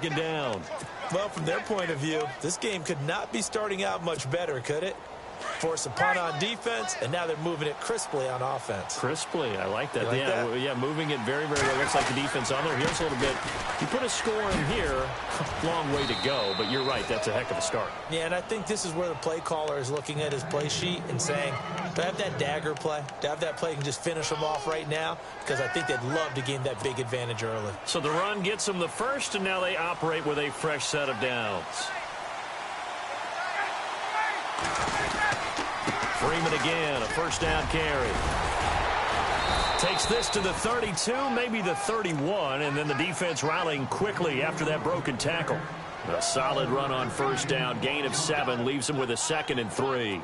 second down. Well, from their point of view, this game could not be starting out much better, could it? Force a punt on defense, and now they're moving it crisply on offense. Crisply, I like that. Yeah, moving it very, very well. Looks like the defense on there. Here's a little bit. You put a score in here, long way to go, but you're right. That's a heck of a start. Yeah, and I think this is where the play caller is looking at his play sheet and saying, do I have that dagger play? Do I have that play and just finish them off right now? Because I think they'd love to gain that big advantage early. So the run gets them the first, and now they operate with a fresh set of downs. Freeman again, a first down carry. Takes this to the 32, maybe the 31, and then the defense rallying quickly after that broken tackle. A solid run on first down, gain of 7, leaves him with a 2nd and 3.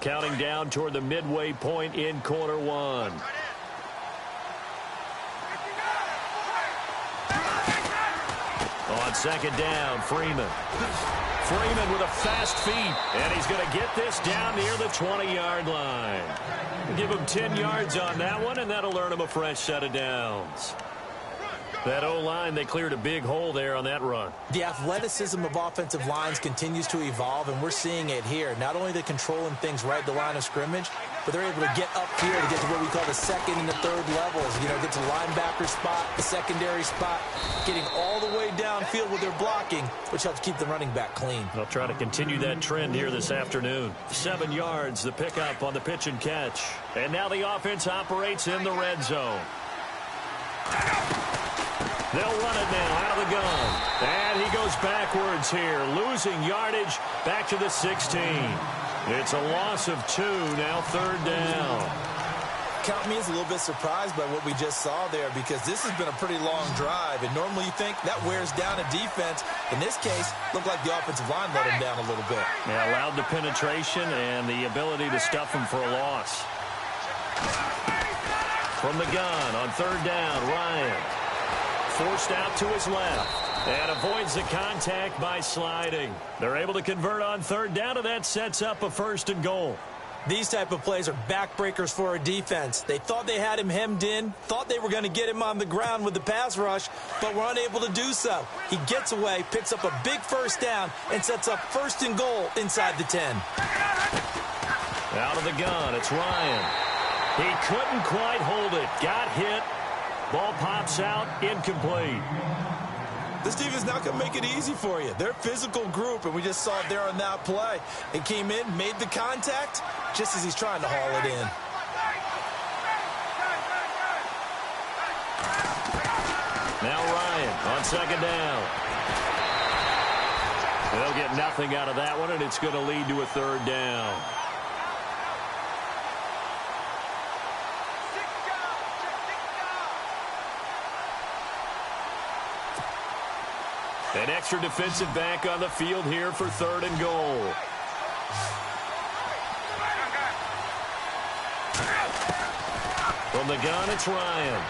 Counting down toward the midway point in quarter 1. On second down, Freeman. Freeman with a fast feet, and he's going to get this down near the 20-yard line. Give him 10 yards on that one, and that'll earn him a fresh set of downs. That O-line, they cleared a big hole there on that run. The athleticism of offensive lines continues to evolve, and we're seeing it here. Not only they're controlling things right at the line of scrimmage, but they're able to get up here to get to what we call the second and the third levels. You know, get to the linebacker spot, the secondary spot, getting all the way downfield with their blocking, which helps keep the running back clean. They'll try to continue that trend here this afternoon. 7 yards, the pickup on the pitch and catch. And now the offense operates in the red zone. They'll run it now out of the gun. And he goes backwards here, losing yardage back to the 16. It's a loss of 2, now third down. Count me as a little bit surprised by what we just saw there, because this has been a pretty long drive, and normally you think that wears down a defense. In this case, looked like the offensive line let him down a little bit. Yeah, allowed the penetration and the ability to stuff him for a loss. From the gun on third down, Ryan. Forced out to his left and avoids the contact by sliding. They're able to convert on third down, and that sets up a 1st and goal. These type of plays are backbreakers for a defense. They thought they had him hemmed in, thought they were going to get him on the ground with the pass rush, but were unable to do so. He gets away, picks up a big first down, and sets up 1st and goal inside the 10. Out of the gun, it's Ryan. He couldn't quite hold it. Got hit. Ball pops out, incomplete. This team is not going to make it easy for you. They're a physical group, and we just saw it there on that play. It came in, made the contact, just as he's trying to haul it in. Now Ryan on second down. They'll get nothing out of that one, and it's going to lead to a third down. An extra defensive back on the field here for 3rd and goal. From the gun, it's Ryan.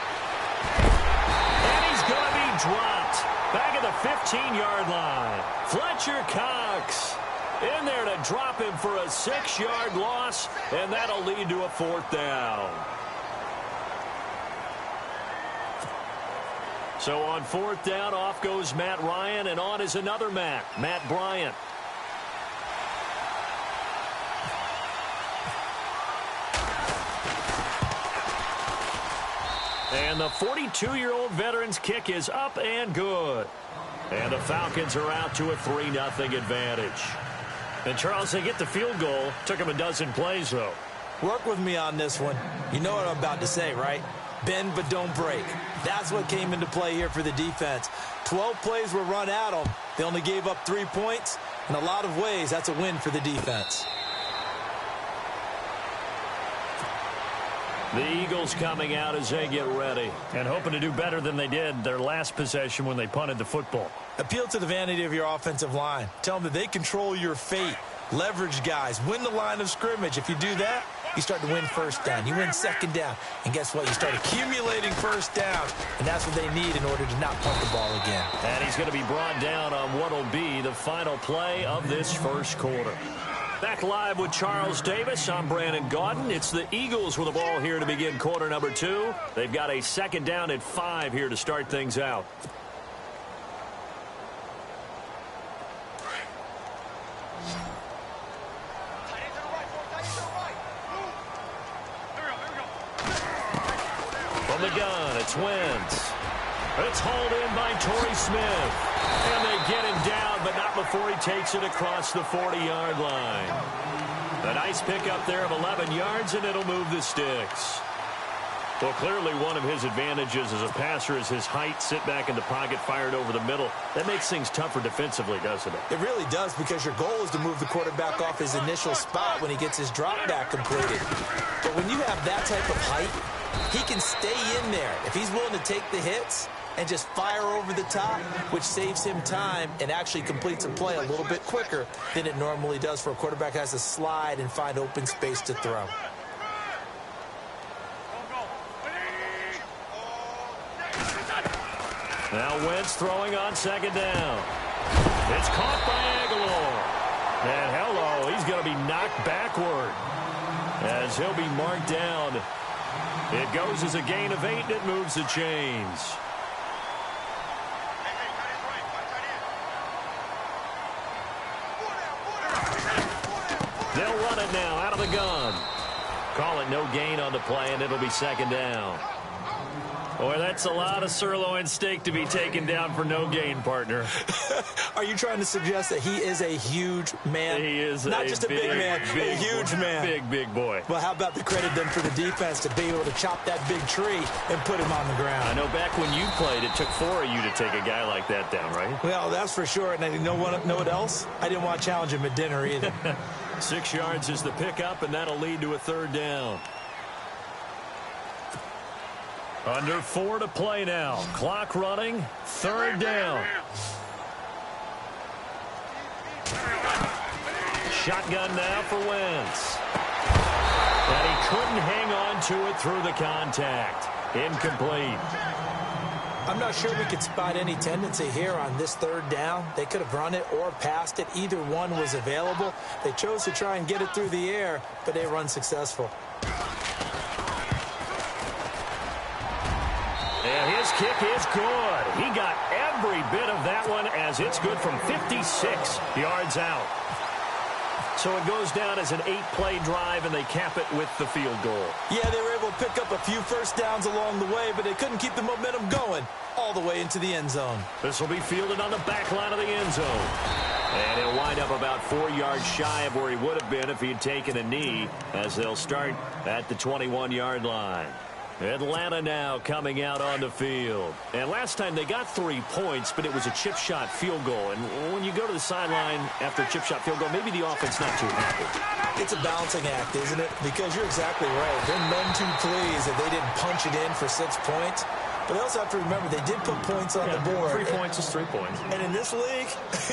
And he's going to be dropped. Back at the 15-yard line. Fletcher Cox in there to drop him for a 6-yard loss, and that'll lead to a 4th down. So on 4th down, off goes Matt Ryan, and on is another Matt Bryant. And the 42-year-old veteran's kick is up and good. And the Falcons are out to a 3-0 advantage. And Charles, they get the field goal. Took them a dozen plays, though. Work with me on this one. You know what I'm about to say, right? Bend but don't break. That's what came into play here for the defense. 12 plays were run at them. They only gave up 3 points. In a lot of ways, that's a win for the defense. The Eagles coming out as they get ready and hoping to do better than they did their last possession when they punted the football. Appeal to the vanity of your offensive line. Tell them that they control your fate. Leverage guys. Win the line of scrimmage. If you do that, you start to win first down. You win second down. And guess what? You start accumulating first down. And that's what they need in order to not punt the ball again. And he's going to be brought down on what will be the final play of this first quarter. Back live with Charles Davis. I'm Brandon Gaudin. It's the Eagles with the ball here to begin quarter number 2. They've got a second down at 5 here to start things out. From the gun, it's Wentz. It's hauled in by Torrey Smith. And they get him down, but not before he takes it across the 40-yard line. A nice pickup there of 11 yards, and it'll move the sticks. Well, clearly one of his advantages as a passer is his height. Sit back in the pocket, fired over the middle. That makes things tougher defensively, doesn't it? It really does, because your goal is to move the quarterback off his initial spot when he gets his drop back completed. But when you have that type of height, he can stay in there. If he's willing to take the hits and just fire over the top, which saves him time and actually completes a play a little bit quicker than it normally does for a quarterback who has to slide and find open space to throw. Now Wentz throwing on second down. It's caught by Aguilar. And hello, he's going to be knocked backward as he'll be marked down. It goes as a gain of 8, and it moves the chains. They'll run it now out of the gun. Call it no gain on the play, and it'll be second down. Boy, that's a lot of sirloin steak to be taken down for no gain, partner. Are you trying to suggest that he is a huge man? He is not just a big man, a huge man. Big boy. Well, how about the credit then for the defense to be able to chop that big tree and put him on the ground? I know back when you played, it took 4 of you to take a guy like that down, right? Well, that's for sure. And you know what else? I didn't want to challenge him at dinner either. 6 yards is the pickup, and that'll lead to a third down. Under 4 to play now. Clock running. Third down. Shotgun now for Wentz. And he couldn't hang on to it through the contact. Incomplete. I'm not sure we could spot any tendency here on this third down. They could have run it or passed it. Either one was available. They chose to try and get it through the air, but they were unsuccessful. And his kick is good. He got every bit of that one as it's good from 56 yards out. So it goes down as an 8-play drive, and they cap it with the field goal. Yeah, they were able to pick up a few first downs along the way, but they couldn't keep the momentum going all the way into the end zone. This will be fielded on the back line of the end zone. And he'll wind up about 4 yards shy of where he would have been if he had taken a knee, as they'll start at the 21-yard line. Atlanta now coming out on the field. And last time they got 3 points, but it was a chip shot field goal. And when you go to the sideline after a chip shot field goal, maybe the offense not too happy. It's a balancing act, isn't it? Because you're exactly right. They're none too pleased that they didn't punch it in for 6 points. But they also have to remember they did put points on the board. 3 points is 3 points. And in this league,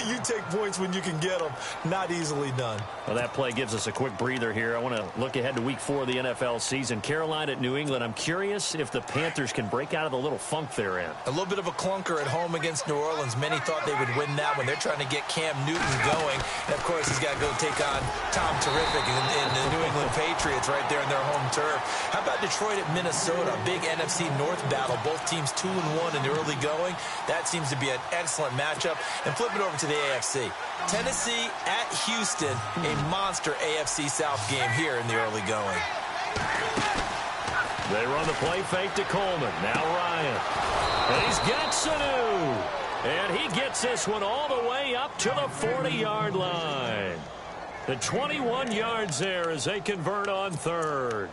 you take points when you can get them. Not easily done. Well, that play gives us a quick breather here. I want to look ahead to week 4 of the NFL season. Carolina at New England. I'm curious if the Panthers can break out of the little funk they're in. A little bit of a clunker at home against New Orleans. Many thought they would win that one. They're trying to get Cam Newton going. And, of course, he's got to go take on Tom Terrific in the New England Patriots right there in their home turf. How about Detroit at Minnesota? A big NFC North battle. Both teams 2-1 in the early going. That seems to be an excellent matchup. And flip it over to the AFC. Tennessee at Houston, a monster AFC South game here in the early going. They run the play fake to Coleman. Now Ryan. And he's got Sanu. And he gets this one all the way up to the 40-yard line. The 21 yards there as they convert on third.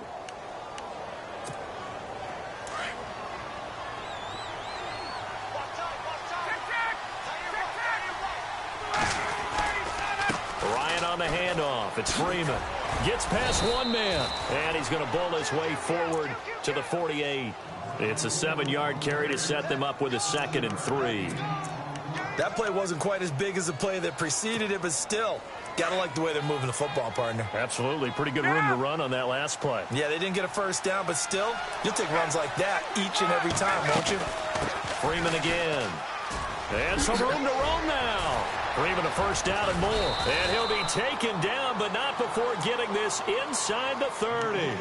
Ryan on the handoff. It's Freeman. Gets past one man. And he's going to bowl his way forward to the 48. It's a 7-yard carry to set them up with a 2nd and 3. That play wasn't quite as big as the play that preceded it, but still, got to like the way they're moving the football, partner. Absolutely. Pretty good room to run on that last play. Yeah, they didn't get a first down, but still, you'll take runs like that each and every time, won't you? Freeman again. And some room to roam now. Freeman a first down and more. And he'll be taken down, but not before getting this inside the 30.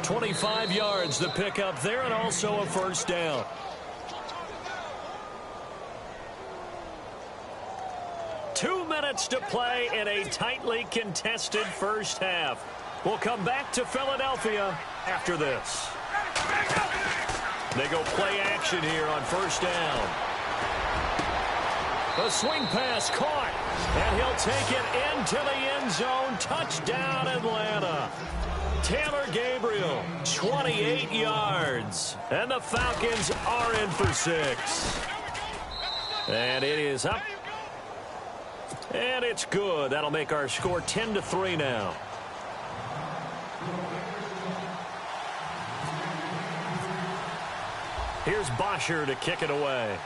25 yards to pick up there, and also a first down. Two minutes to play in a tightly contested first half. We'll come back to Philadelphia after this. They go play action here on first down. The swing pass caught, and he'll take it into the end zone. Touchdown, Atlanta. Taylor Gabriel, 28 yards. And the Falcons are in for 6. And it is up. And it's good. That'll make our score 10-3 now. Here's Bosher to kick it away.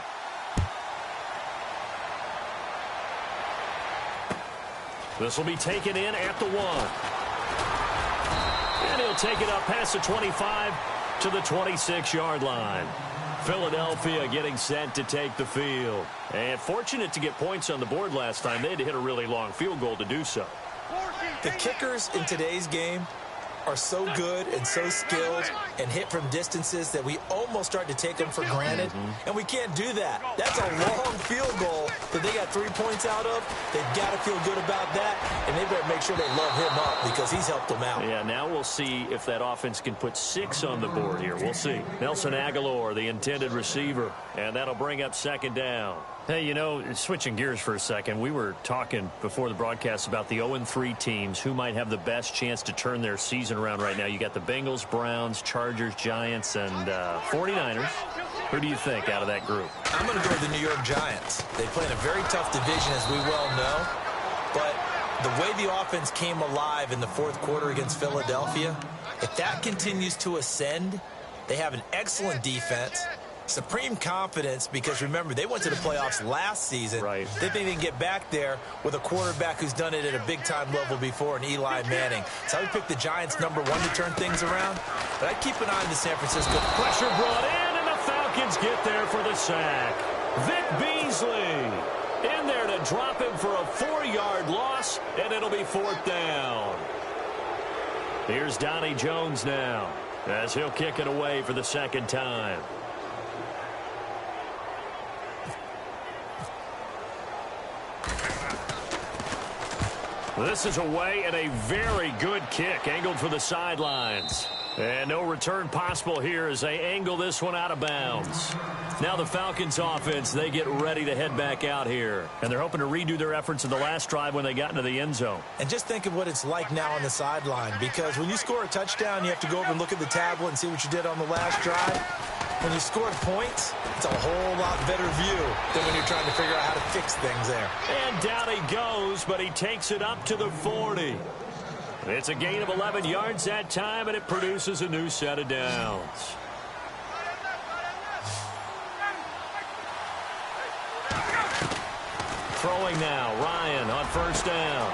This will be taken in at the 1. And he'll take it up past the 25 to the 26-yard line. Philadelphia getting set to take the field. And fortunate to get points on the board last time. They had to hit a really long field goal to do so. The kickers in today's game are so good and so skilled and hit from distances that we almost start to take them for granted. And we can't do that. That's a long field goal that they got 3 points out of. They've got to feel good about that, and they better make sure they love him up because he's helped them out. Yeah, now we'll see if that offense can put 6 on the board here. We'll see. Nelson Aguilar, the intended receiver, and that'll bring up second down. Hey, you know, switching gears for a second, we were talking before the broadcast about the 0-3 teams who might have the best chance to turn their season around right now. You got the Bengals, Browns, Chargers, Giants, and 49ers. Who do you think out of that group? I'm going to go with the New York Giants. They play in a very tough division, as we well know. But the way the offense came alive in the fourth quarter against Philadelphia, if that continues to ascend, they have an excellent defense. Supreme confidence, because remember, they went to the playoffs last season. Right. They think they can get back there with a quarterback who's done it at a big-time level before, in Eli Manning. So I would pick the Giants #1 to turn things around. But I'd keep an eye on the San Francisco. Pressure brought in, and the Falcons get there for the sack. Vic Beasley in there to drop him for a 4-yard loss, and it'll be 4th down. Here's Donnie Jones now, as he'll kick it away for the second time. This is away, and a very good kick angled for the sidelines. And no return possible here as they angle this one out of bounds. Now the Falcons offense, they get ready to head back out here. And they're hoping to redo their efforts in the last drive when they got into the end zone. And just think of what it's like now on the sideline, because when you score a touchdown, you have to go over and look at the tablet and see what you did on the last drive. When you score points, it's a whole lot better view than when you're trying to figure out how to fix things there. And down he goes, but he takes it up to the 40. It's a gain of 11 yards that time, and it produces a new set of downs. Throwing now, Ryan on first down.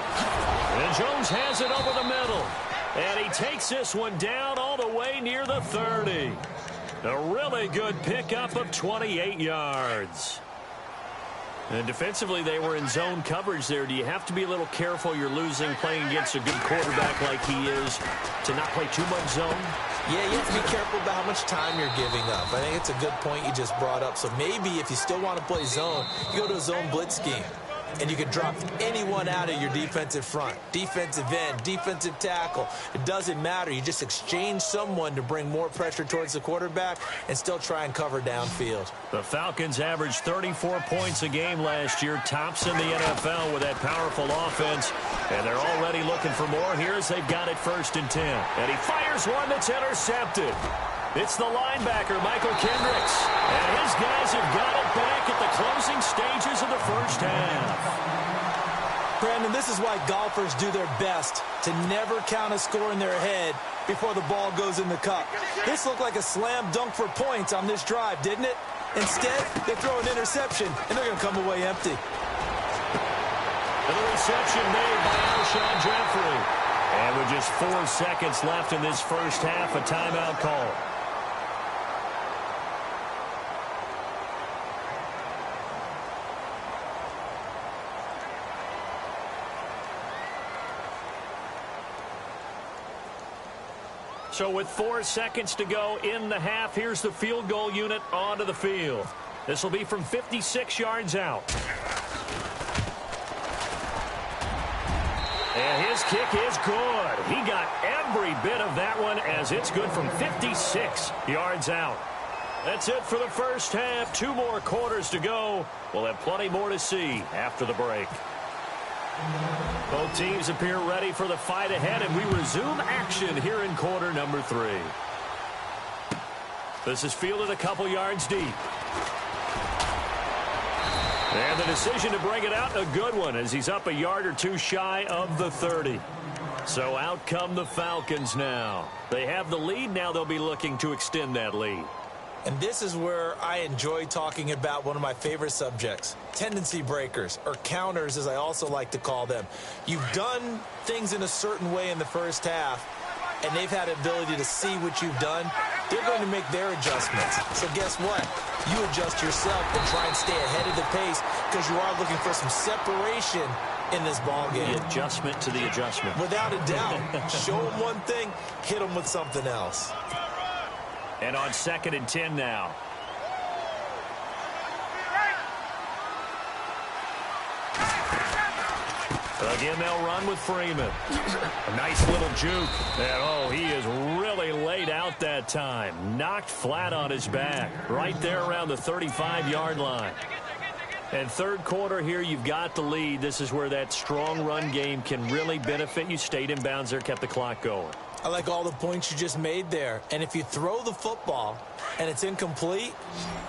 And Jones has it over the middle. And he takes this one down all the way near the 30. A really good pickup of 28 yards. And defensively, they were in zone coverage there. Do you have to be a little careful? You're losing, playing against a good quarterback like he is, to not play too much zone? Yeah, you have to be careful about how much time you're giving up. I think it's a good point you just brought up. So maybe if you still want to play zone, you go to a zone blitz scheme. And you can drop anyone out of your defensive front. Defensive end, defensive tackle. It doesn't matter. You just exchange someone to bring more pressure towards the quarterback and still try and cover downfield. The Falcons averaged 34 points a game last year. Tops in the NFL with that powerful offense. And they're already looking for more here as they've got it 1st and 10. And he fires one that's intercepted. It's the linebacker, Michael Kendricks. And his guys have got it back at the closing stages of the first half. Brandon, this is why golfers do their best to never count a score in their head before the ball goes in the cup. This looked like a slam dunk for points on this drive, didn't it? Instead, they throw an interception, and they're going to come away empty. And the reception made by Alshon Jeffrey. And with just 4 seconds left in this first half, a timeout call. So with 4 seconds to go in the half, here's the field goal unit onto the field. This will be from 56 yards out. And his kick is good. He got every bit of that one as it's good from 56 yards out. That's it for the first half. 2 more quarters to go. We'll have plenty more to see after the break. Both teams appear ready for the fight ahead, and we resume action here in quarter number 3. This is fielded a couple yards deep. And the decision to bring it out, a good one, as he's up a yard or 2 shy of the 30. So out come the Falcons now. They have the lead. Now they'll be looking to extend that lead. And this is where I enjoy talking about one of my favorite subjects, tendency breakers, or counters as I also like to call them. You've done things in a certain way in the first half, and they've had the ability to see what you've done. They're going to make their adjustments. So guess what? You adjust yourself and try and stay ahead of the pace because you are looking for some separation in this ball game. The adjustment to the adjustment. Without a doubt. Show them one thing, hit them with something else. And on 2nd and 10 now. Again, they'll run with Freeman. A nice little juke. And, oh, he is really laid out that time. Knocked flat on his back. Right there around the 35-yard line. And third quarter here, you've got the lead. This is where that strong run game can really benefit you. Stayed in bounds there, kept the clock going. I like all the points you just made there. And if you throw the football and it's incomplete,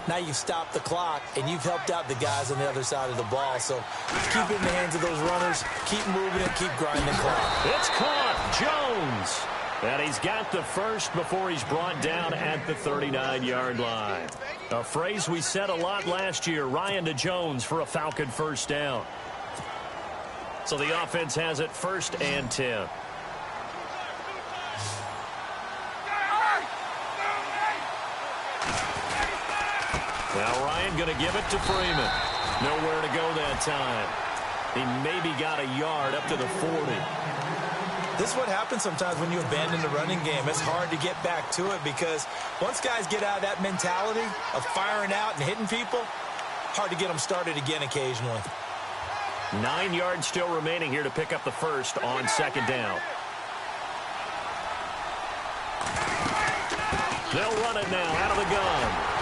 now you've stopped the clock and you've helped out the guys on the other side of the ball. So keep it in the hands of those runners. Keep moving it. Keep grinding the clock. It's caught. Jones. And he's got the first before he's brought down at the 39-yard line. A phrase we said a lot last year, Ryan to Jones for a Falcon first down. So the offense has it 1st and 10. Now Ryan going to give it to Freeman. Nowhere to go that time. He maybe got a yard up to the 40. This is what happens sometimes when you abandon the running game. It's hard to get back to it because once guys get out of that mentality of firing out and hitting people, hard to get them started again occasionally. 9 yards still remaining here to pick up the first on 2nd down. They'll run it now out of the gun.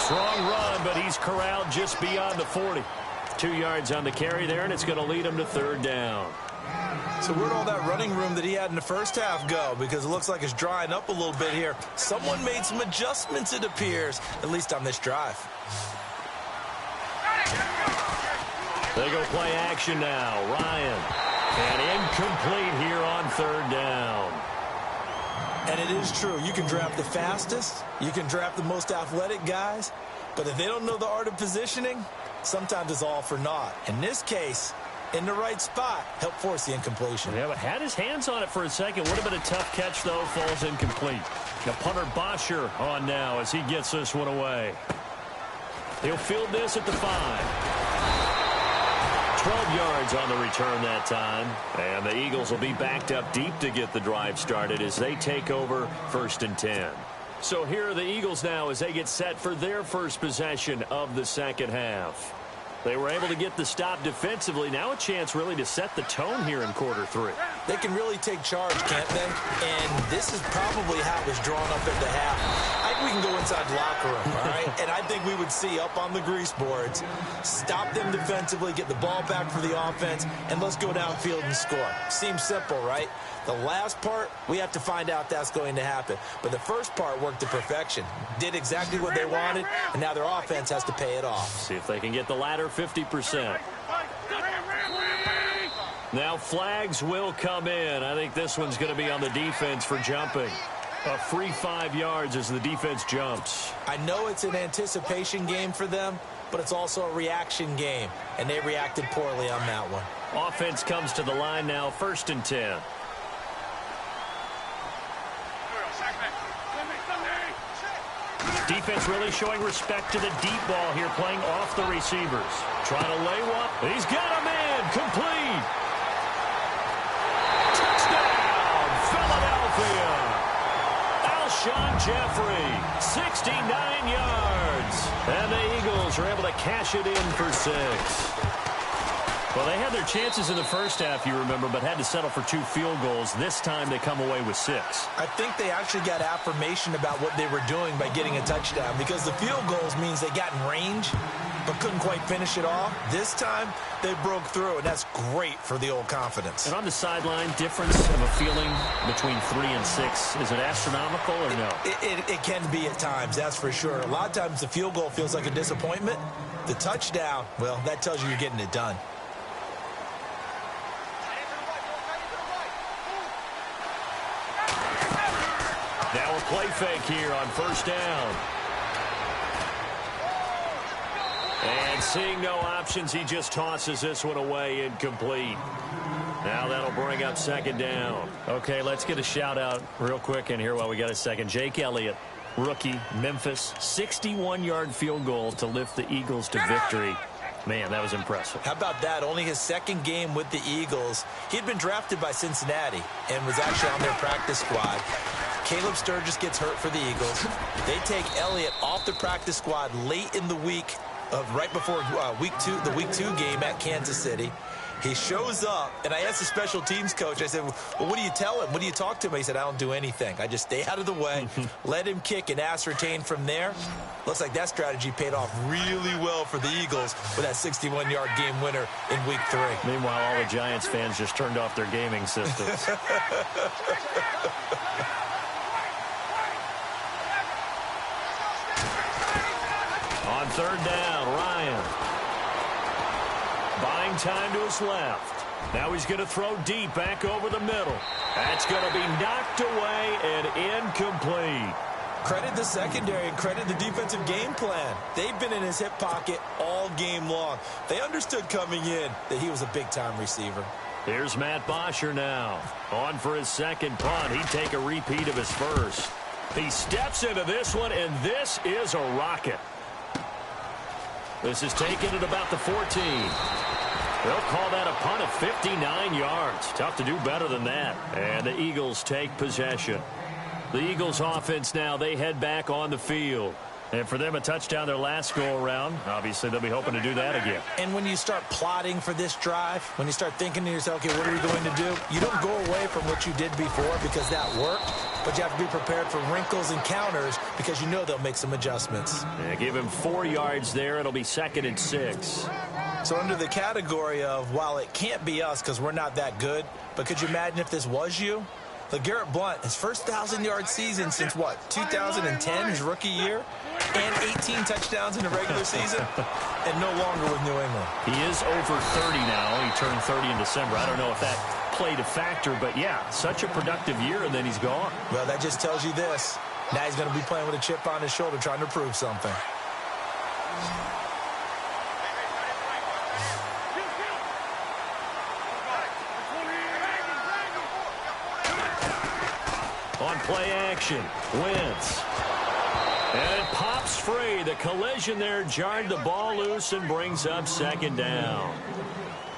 Strong run, but he's corralled just beyond the 40. 2 yards on the carry there, and it's going to lead him to 3rd down. So where'd all that running room that he had in the first half go? Because it looks like it's drying up a little bit here. Someone made some adjustments, it appears, at least on this drive. They go play action now. Ryan. And incomplete here on 3rd down. And it is true. You can draft the fastest. You can draft the most athletic guys. But if they don't know the art of positioning, sometimes it's all for naught. In this case, in the right spot, help force the incompletion. Yeah, but had his hands on it for a second. Would have been a tough catch, though. Falls incomplete. Now punter Bosher on now as he gets this one away. He'll field this at the 5. 12 yards on the return that time. And the Eagles will be backed up deep to get the drive started as they take over 1st and 10. So here are the Eagles now as they get set for their first possession of the 2nd half. They were able to get the stop defensively. Now a chance really to set the tone here in quarter 3. They can really take charge, can't they? And this is probably how it was drawn up at the half. I think we can go inside the locker room, all right? And I think we would see up on the grease boards, stop them defensively, get the ball back for the offense, and let's go downfield and score. Seems simple, right? The last part, we have to find out that's going to happen. But the first part worked to perfection. Did exactly what they wanted, and now their offense has to pay it off. See if they can get the latter 50%. Now flags will come in. I think this one's going to be on the defense for jumping. A free 5 yards as the defense jumps. I know it's an anticipation game for them, but it's also a reaction game, and they reacted poorly on that one. Offense comes to the line now, 1st and 10. Defense really showing respect to the deep ball here, playing off the receivers. Trying to lay one. He's got him in. Complete. Touchdown, Philadelphia. Alshon Jeffrey, 69 yards. And the Eagles are able to cash it in for 6. Well, they had their chances in the first half, you remember, but had to settle for 2 field goals. This time they come away with 6. I think they actually got affirmation about what they were doing by getting a touchdown, because the field goals means they got in range but couldn't quite finish it off. This time they broke through, and that's great for the old confidence. And on the sideline, difference of a feeling between 3 and 6, is it astronomical or no? It can be at times, that's for sure. A lot of times the field goal feels like a disappointment. The touchdown, well, that tells you you're getting it done. Now a play fake here on first down. And seeing no options, he just tosses this one away incomplete. Now that'll bring up second down. Okay, let's get a shout-out real quick in here while we got a second. Jake Elliott, rookie, Memphis, 61-yard field goal to lift the Eagles to victory. Man, that was impressive. How about that? Only his second game with the Eagles. He'd been drafted by Cincinnati and was actually on their practice squad. Caleb Sturgis gets hurt for the Eagles. They take Elliott off the practice squad late in the week, right before the week 2 game at Kansas City. He shows up, and I asked the special teams coach, I said, well, what do you tell him? What do you talk to him? He said, I don't do anything. I just stay out of the way, let him kick, and ascertain from there. Looks like that strategy paid off really well for the Eagles with that 61-yard game winner in week 3. Meanwhile, all the Giants fans just turned off their gaming systems. On third down, Ryan. Buying time to his left. Now he's going to throw deep back over the middle. That's going to be knocked away and incomplete. Credit the secondary and credit the defensive game plan. They've been in his hip pocket all game long. They understood coming in that he was a big-time receiver. Here's Matt Bosher now. On for his second punt. He'd take a repeat of his first. He steps into this one, and this is a rocket. This is taken at about the 14. They'll call that a punt of 59 yards. Tough to do better than that. And the Eagles take possession. The Eagles offense now, they head back on the field. And for them, a touchdown their last go-around. Obviously, they'll be hoping to do that again. And when you start plotting for this drive, when you start thinking to yourself, okay, what are we going to do? You don't go away from what you did before because that worked. But you have to be prepared for wrinkles and counters because you know they'll make some adjustments. Yeah, give him 4 yards there. It'll be 2nd and 6. So under the category of, while it can't be us because we're not that good, but could you imagine if this was you? LeGarrette Blount, his first 1,000-yard season since, what, 2010, his rookie year? And 18 touchdowns in the regular season, and no longer with New England. He is over 30 now. He turned 30 in December. I don't know if that played a factor, but yeah, such a productive year, and then he's gone. Well, that just tells you this. Now he's going to be playing with a chip on his shoulder trying to prove something. On play action, Wentz. And it pops free. The collision there jarred the ball loose and brings up second down.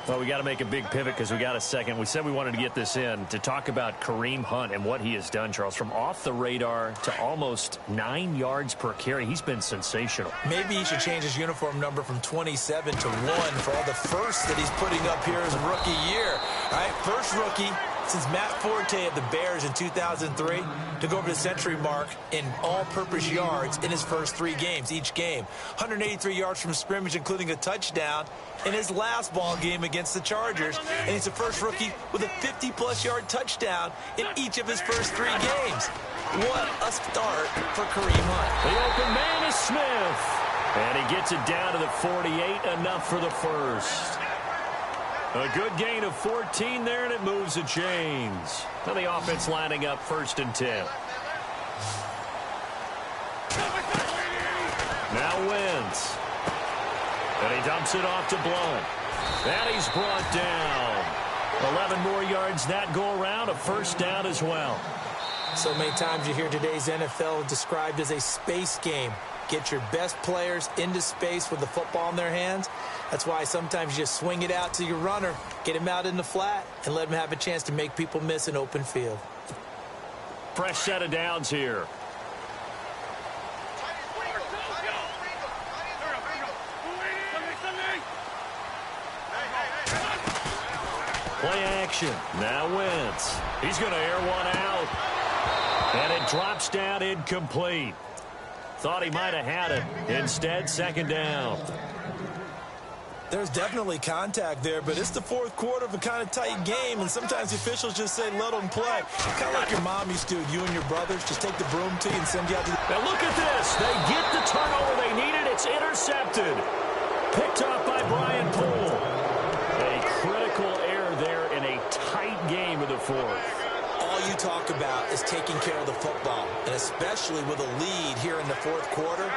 Well, we got to make a big pivot because we got a second. We said we wanted to get this in to talk about Kareem Hunt and what he has done, Charles. From off the radar to almost 9 yards per carry, he's been sensational. Maybe he should change his uniform number from 27 to 1 for all the firsts that he's putting up here his rookie year. All right, first rookie since Matt Forte of the Bears in 2003 to go over the century mark in all-purpose yards in his first 3 games, each game. 183 yards from scrimmage, including a touchdown in his last ball game against the Chargers. And he's the first rookie with a 50-plus yard touchdown in each of his first 3 games. What a start for Kareem Hunt. The open man is Smith. And he gets it down to the 48, enough for the first. A good gain of 14 there, and it moves the chains. Now the offense lining up 1st and 10. Now Wentz. And he dumps it off to Blount. And he's brought down. 11 more yards that go around, a first down as well. So many times you hear today's NFL described as a space game. Get your best players into space with the football in their hands. That's why sometimes you just swing it out to your runner, get him out in the flat, and let him have a chance to make people miss an open field. Fresh set of downs here. Play action. Now Wentz. He's going to air one out. And it drops down incomplete. Thought he might have had it. Instead, second down. There's definitely contact there, but it's the fourth quarter of a kind of tight game, and sometimes the officials just say, let them play. Kind of like your mom used to, you and your brothers, just take the broom to you and send you out to the... Now look at this. They get the turnover they needed. It's intercepted. Picked off by Brian Poole. A critical error there in a tight game of the fourth. All you talk about is taking care of the football, and especially with a lead here in the fourth quarter.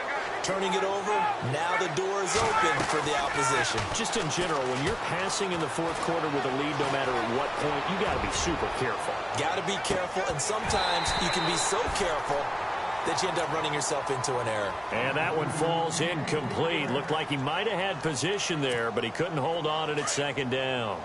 Turning it over, now the door is open for the opposition. Just in general, when you're passing in the fourth quarter with a lead, no matter at what point, you got to be super careful. Got to be careful, and sometimes you can be so careful that you end up running yourself into an error. And that one falls incomplete. Looked like he might have had position there, but he couldn't hold on at second down.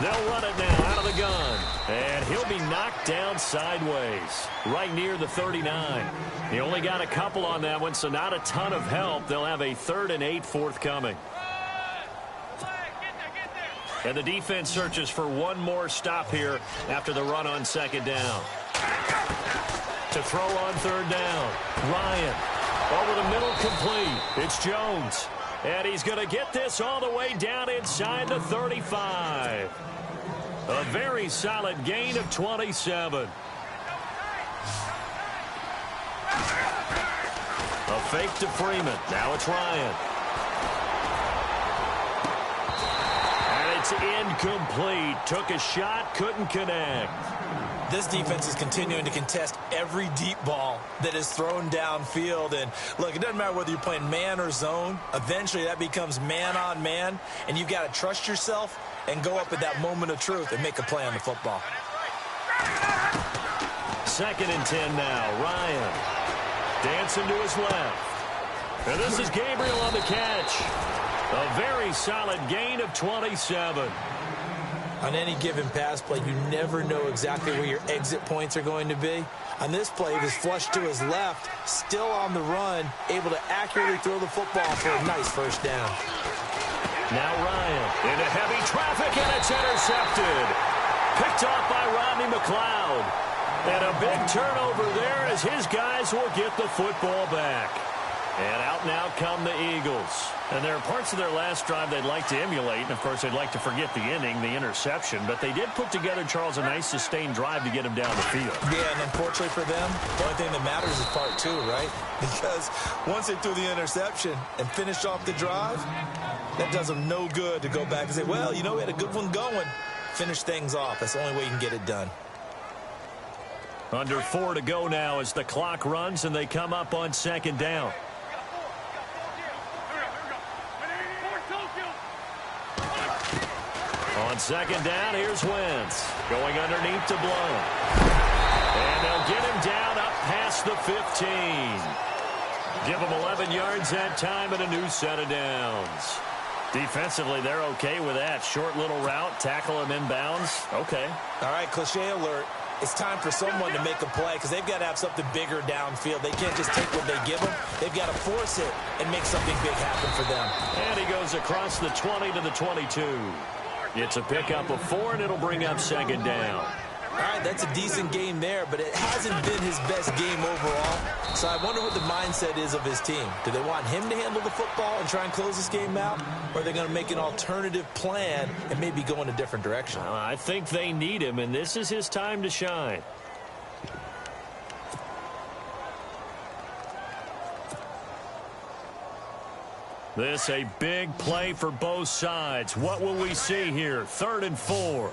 They'll run it now out of the gun. And he'll be knocked down sideways, right near the 39. He only got a couple on that one, so not a ton of help. They'll have a 3rd and 8 forthcoming. And the defense searches for one more stop here after the run on second down. To throw on third down, Ryan. Over the middle, complete. It's Jones. And he's going to get this all the way down inside the 35. A very solid gain of 27. A fake to Freeman. Now it's Ryan. And it's incomplete. Took a shot, couldn't connect. This defense is continuing to contest every deep ball that is thrown downfield. And, look, it doesn't matter whether you're playing man or zone. Eventually, that becomes man-on-man, and you've got to trust yourself and go up at that moment of truth and make a play on the football. 2nd and 10 now. Ryan dancing to his left. And this is Gabriel on the catch. A very solid gain of 27. On any given pass play, you never know exactly where your exit points are going to be. On this play, he was flushed to his left, still on the run, able to accurately throw the football for a nice first down. Now Ryan into heavy traffic, and it's intercepted. Picked off by Rodney McLeod. And a big turnover there as his guys will get the football back. And out now come the Eagles. And there are parts of their last drive they'd like to emulate. And, of course, they'd like to forget the inning, the interception. But they did put together, Charles, a nice sustained drive to get him down the field. Yeah, and unfortunately for them, the only thing that matters is part 2, right? Because once they threw the interception and finished off the drive, that does them no good to go back and say, well, you know, we had a good one going. Finish things off. That's the only way you can get it done. Under 4 to go now as the clock runs and they come up on second down. On second down, here's Wentz. Going underneath to Blow. And they'll get him down up past the 15. Give him 11 yards that time and a new set of downs. Defensively, they're okay with that. Short little route, tackle him inbounds. Okay. All right, cliche alert. It's time for someone to make a play because they've got to have something bigger downfield. They can't just take what they give them. They've got to force it and make something big happen for them. And he goes across the 20 to the 22. It's a pickup of 4, and it'll bring up second down. All right, that's a decent game there, but it hasn't been his best game overall. So I wonder what the mindset is of his team. Do they want him to handle the football and try and close this game out? Or are they going to make an alternative plan and maybe go in a different direction? I think they need him, and this is his time to shine. This a big play for both sides. What will we see here? 3rd and 4.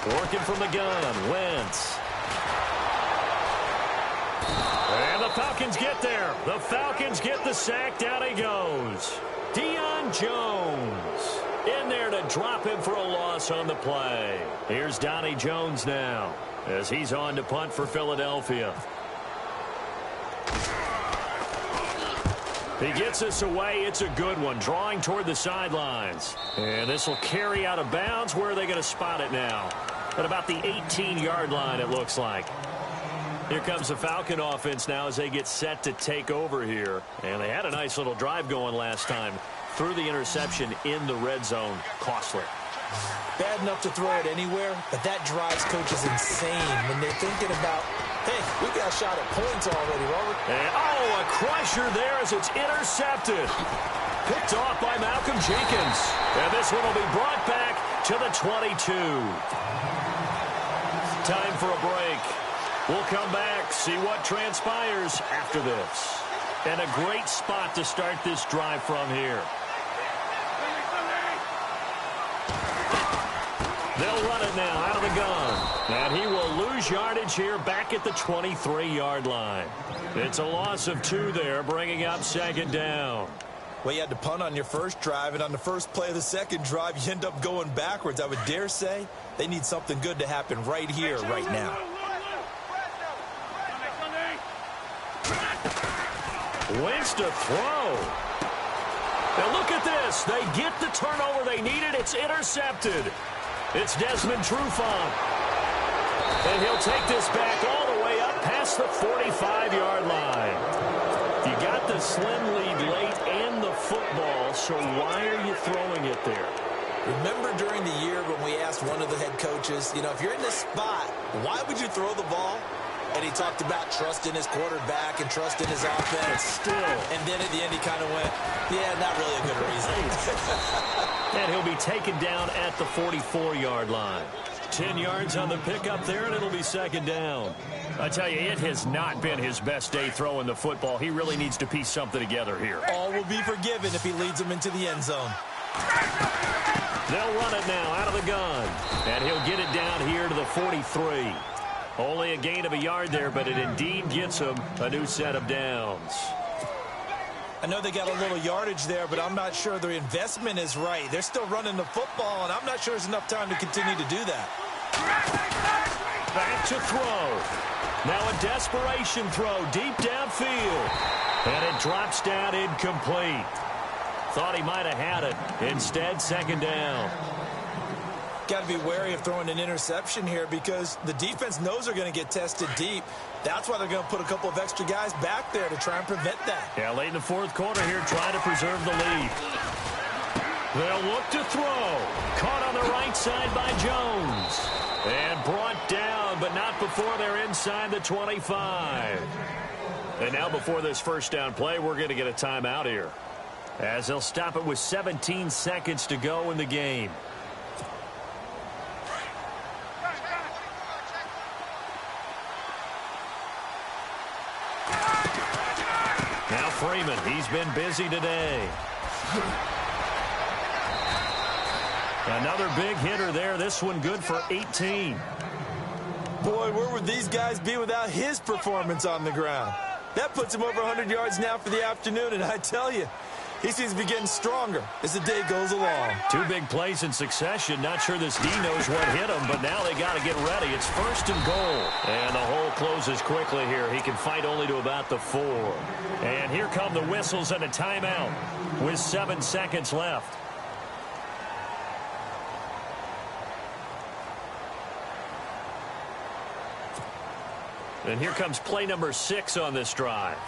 Working from the gun, Wentz. And the Falcons get there. The Falcons get the sack. Down he goes. Deion Jones in there to drop him for a loss on the play. Here's Donnie Jones now as he's on to punt for Philadelphia. He gets us away. It's a good one. Drawing toward the sidelines. And this will carry out of bounds. Where are they going to spot it now? At about the 18-yard line, it looks like. Here comes the Falcon offense now as they get set to take over here. And they had a nice little drive going last time. Threw the interception in the red zone. Costly. Bad enough to throw it anywhere, but that drives coaches insane when they're thinking about, hey, we got a shot at points already, Robert. And, a crusher there as it's intercepted. Picked off by Malcolm Jenkins. And this one will be brought back to the 22. Time for a break. We'll come back, see what transpires after this. And a great spot to start this drive from here. They'll run it now out of the gun. And he will lose yardage here back at the 23-yard line. It's a loss of 2 there, bringing up second down. Well, you had to punt on your first drive, and on the first play of the second drive, you end up going backwards. I would dare say they need something good to happen right here, right now. Wins to throw. Now look at this. They get the turnover they needed. It's intercepted. It's Desmond Trufant. And he'll take this back all the way up past the 45-yard line. You got the slim lead late and the football, so why are you throwing it there? Remember during the year when we asked one of the head coaches, if you're in this spot, why would you throw the ball? And he talked about trusting his quarterback and trusting his offense. Still. And then at the end he kind of went, yeah, not really a good reason. And he'll be taken down at the 44-yard line. 10 yards on the pickup there, and it'll be second down. I tell you, it has not been his best day throwing the football. He really needs to piece something together here. All will be forgiven if he leads them into the end zone. They'll run it now out of the gun. And he'll get it down here to the 43. Only a gain of a yard there, but it indeed gets him a new set of downs. I know they got a little yardage there, but I'm not sure their investment is right. They're still running the football, and I'm not sure there's enough time to continue to do that. Back to throw. Now a desperation throw deep downfield. And it drops down incomplete. Thought he might have had it. Instead, second down. Got to be wary of throwing an interception here because the defense knows they're going to get tested deep. That's why they're going to put a couple of extra guys back there to try and prevent that. Yeah, late in the fourth quarter here, trying to preserve the lead. They'll look to throw. Caught on the right side by Jones. And brought down, but not before they're inside the 25. And now before this first down play, we're going to get a timeout here, as they'll stop it with 17 seconds to go in the game. Now Freeman, he's been busy today. Another big hitter there. This one good for 18. Boy, where would these guys be without his performance on the ground? That puts him over 100 yards now for the afternoon, and I tell you, he seems to be getting stronger as the day goes along. 2 big plays in succession. Not sure this D knows what hit him, but now they got to get ready. It's first and goal. And the hole closes quickly here. He can fight only to about the 4. And here come the whistles and a timeout with 7 seconds left. And here comes play number 6 on this drive.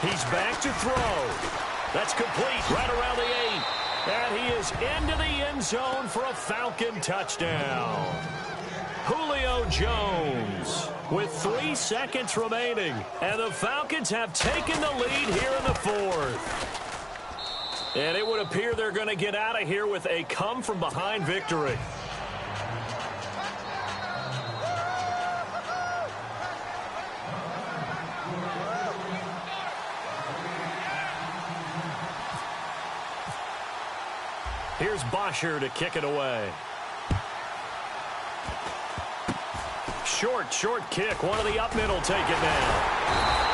He's back to throw. That's complete right around the 8. And he is into the end zone for a Falcon touchdown. Julio Jones with 3 seconds remaining. And the Falcons have taken the lead here in the 4th. And it would appear they're going to get out of here with a come-from-behind victory. Here's Bosher to kick it away. Short kick. One of the up middle take it now.